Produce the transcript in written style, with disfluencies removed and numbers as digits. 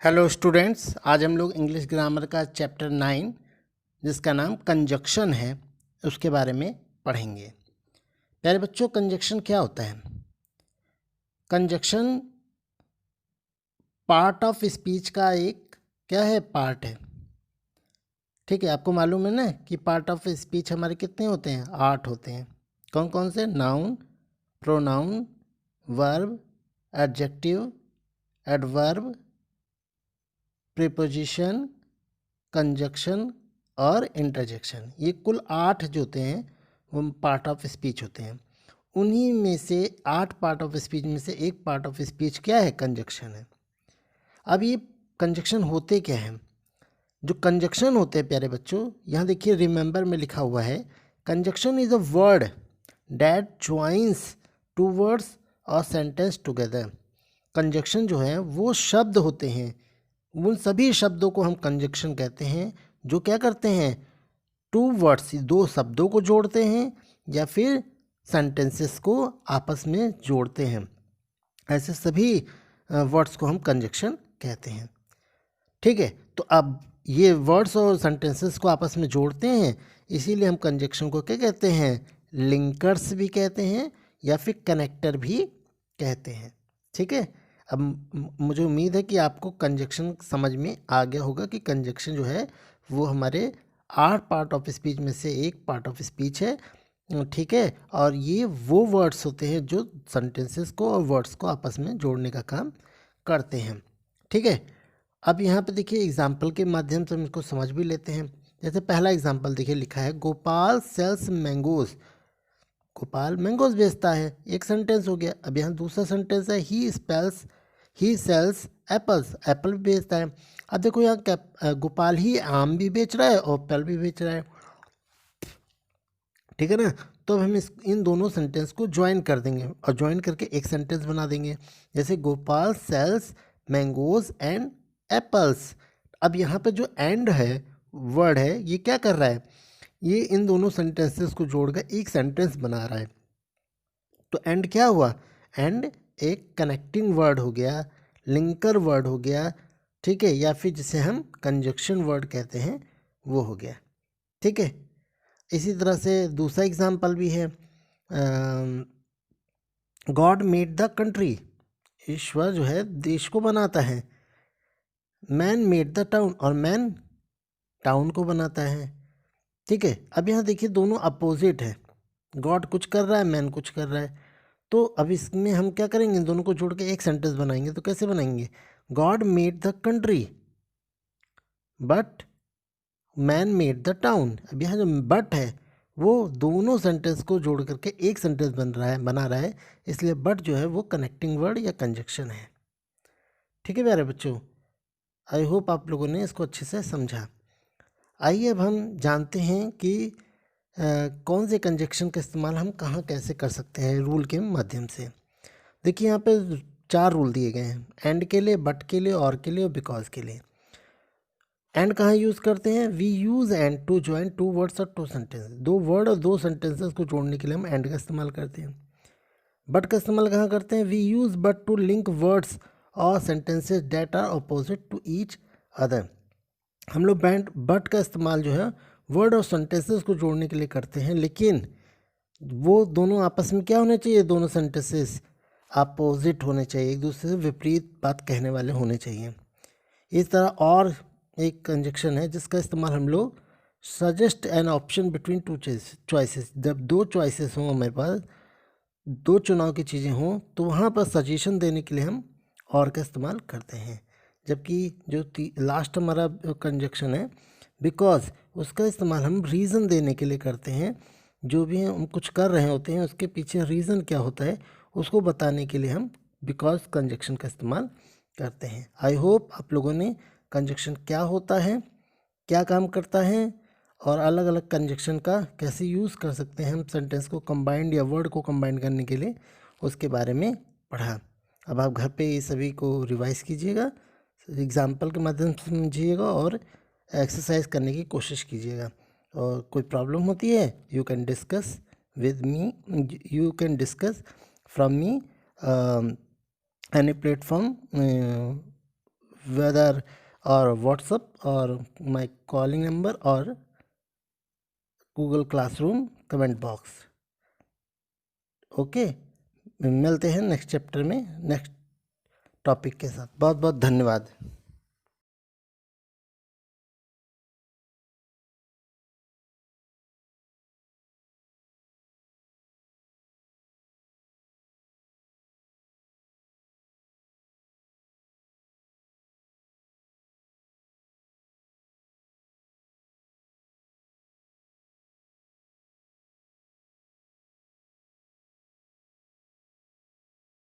Hello students, आज हम लोग इंग्लिश ग्रामर का चैप्टर 9 जिसका नाम कंजक्शन है उसके बारे में पढ़ेंगे। प्यारे बच्चों, कंजक्शन क्या होता है? कंजक्शन पार्ट ऑफ स्पीच का एक क्या है, पार्ट है। ठीक है, आपको मालूम है ना कि पार्ट ऑफ स्पीच हमारे कितने होते हैं? 8 होते हैं। कौन कौन से? Noun, pronoun, verb, adjective, adverb, preposition, conjunction और इंटरजेक्शन। ये कुल 8 जो होते हैं वो पार्ट ऑफ स्पीच होते हैं। उन्हीं में से 8 पार्ट ऑफ स्पीच में से एक पार्ट ऑफ स्पीच क्या है? कंजक्शन है। अब ये कंजक्शन होते क्या हैं? जो कंजक्शन होते हैं प्यारे बच्चों, यहाँ देखिए रिमेंबर में लिखा हुआ है, conjunction is a word that joins two words और सेंटेंस टुगेदर। कंजक्शन जो है वो शब्द होते हैं, उन सभी शब्दों को हम कंजक्शन कहते हैं जो क्या करते हैं? टू वर्ड्स, दो शब्दों को जोड़ते हैं या फिर सेंटेंसेस को आपस में जोड़ते हैं। ऐसे सभी वर्ड्स को हम कंजक्शन कहते हैं। ठीक है, तो अब ये वर्ड्स और सेंटेंसेस को आपस में जोड़ते हैं, इसीलिए हम कंजक्शन को क्या कहते हैं? लिंकर्स भी कहते हैं या फिर कनेक्टर भी कहते हैं। ठीक है, अब मुझे उम्मीद है कि आपको कंजक्शन समझ में आ गया होगा कि कंजक्शन जो है वो हमारे 8 पार्ट ऑफ स्पीच में से एक पार्ट ऑफ स्पीच है। ठीक है, और ये वो वर्ड्स होते हैं जो सेंटेंसेस को और वर्ड्स को आपस में जोड़ने का काम करते हैं। ठीक है, अब यहाँ पे देखिए एग्जाम्पल के माध्यम से हम इसको समझ भी लेते हैं। जैसे पहला एग्जाम्पल देखिए, लिखा है Gopal sells mangoes. Gopal mangoes बेचता है, एक सेंटेंस हो गया। अब यहाँ दूसरा सेंटेंस है ही सेल्स एप्पल्स, एप्पल भी बेचता है। अब देखो यहाँ गोपाल ही आम भी बेच रहा है और एप्पल भी बेच रहा है। ठीक है ना, तो अब हम इन दोनों सेंटेंस को ज्वाइन कर देंगे और ज्वाइन करके एक सेंटेंस बना देंगे। जैसे Gopal sells mangoes and apples. अब यहाँ पे जो एंड है वर्ड है, ये क्या कर रहा है? ये इन दोनों सेंटेंसेस को जोड़कर एक सेंटेंस बना रहा है। तो एंड क्या हुआ? एंड एक कनेक्टिंग वर्ड हो गया, लिंकर वर्ड हो गया। ठीक है, या फिर जिसे हम कंजक्शन वर्ड कहते हैं वो हो गया। ठीक है, इसी तरह से दूसरा एग्जाम्पल भी है, गॉड मेड द कंट्री। ईश्वर जो है देश को बनाता है। मैन मेड द टाउन, और मैन टाउन को बनाता है। ठीक है, अब यहाँ देखिए दोनों अपोजिट है, गॉड कुछ कर रहा है, मैन कुछ कर रहा है। तो अब इसमें हम क्या करेंगे? इन दोनों को जोड़ के एक सेंटेंस बनाएंगे। तो कैसे बनाएंगे? God made the country but man made the town. अब यहाँ जो बट है वो दोनों सेंटेंस को जोड़ करके एक सेंटेंस बना रहा है, इसलिए बट जो है वो कनेक्टिंग वर्ड या कंजक्शन है। ठीक है प्यारे बच्चों, आई होप आप लोगों ने इसको अच्छे से समझा। आइए अब हम जानते हैं कि कौन से कंजक्शन का इस्तेमाल हम कहाँ कैसे कर सकते हैं रूल के माध्यम से। देखिए यहाँ पे 4 रूल दिए गए हैं, एंड के लिए, बट के लिए, और के लिए और बिकॉज के लिए। एंड कहाँ यूज़ करते हैं? We use and to join two words और टू सेंटेंस। दो वर्ड और दो सेंटेंसेस को जोड़ने के लिए हम एंड का इस्तेमाल करते हैं। बट का इस्तेमाल कहाँ करते हैं? We use but to link words और sentences that are opposite to each other. हम लोग बट का इस्तेमाल जो है वर्ड और सेंटेंसेस को जोड़ने के लिए करते हैं, लेकिन वो दोनों आपस में क्या होने चाहिए? दोनों सेंटेंसेस अपोजिट होने चाहिए, एक दूसरे से विपरीत बात कहने वाले होने चाहिए। इस तरह और एक कंजक्शन है जिसका इस्तेमाल हम लोग suggest an option between two choices. जब दो चॉइसेस हों, हमारे पास दो चुनाव की चीज़ें हों, तो वहाँ पर सजेशन देने के लिए हम और का इस्तेमाल करते हैं। जबकि जो लास्ट हमारा कंजक्शन है बिकॉज, उसका इस्तेमाल हम रीज़न देने के लिए करते हैं। जो भी हम कुछ कर रहे होते हैं उसके पीछे रीज़न क्या होता है उसको बताने के लिए हम बिकॉज कंजक्शन का इस्तेमाल करते हैं। आई होप आप लोगों ने कंजक्शन क्या होता है, क्या काम करता है और अलग अलग कंजक्शन का कैसे यूज़ कर सकते हैं हम सेंटेंस को कंबाइंड या वर्ड को कंबाइन करने के लिए, उसके बारे में पढ़ा। अब आप घर पे ये सभी को रिवाइज कीजिएगा, एग्जाम्पल के माध्यम से समझिएगा और एक्सरसाइज करने की कोशिश कीजिएगा। और कोई प्रॉब्लम होती है you can discuss with me, you can discuss from me any platform whether और व्हाट्सअप और माय कॉलिंग नंबर और Google classroom comment box. Okay, मिलते हैं नेक्स्ट चैप्टर में नेक्स्ट टॉपिक के साथ। बहुत बहुत धन्यवाद।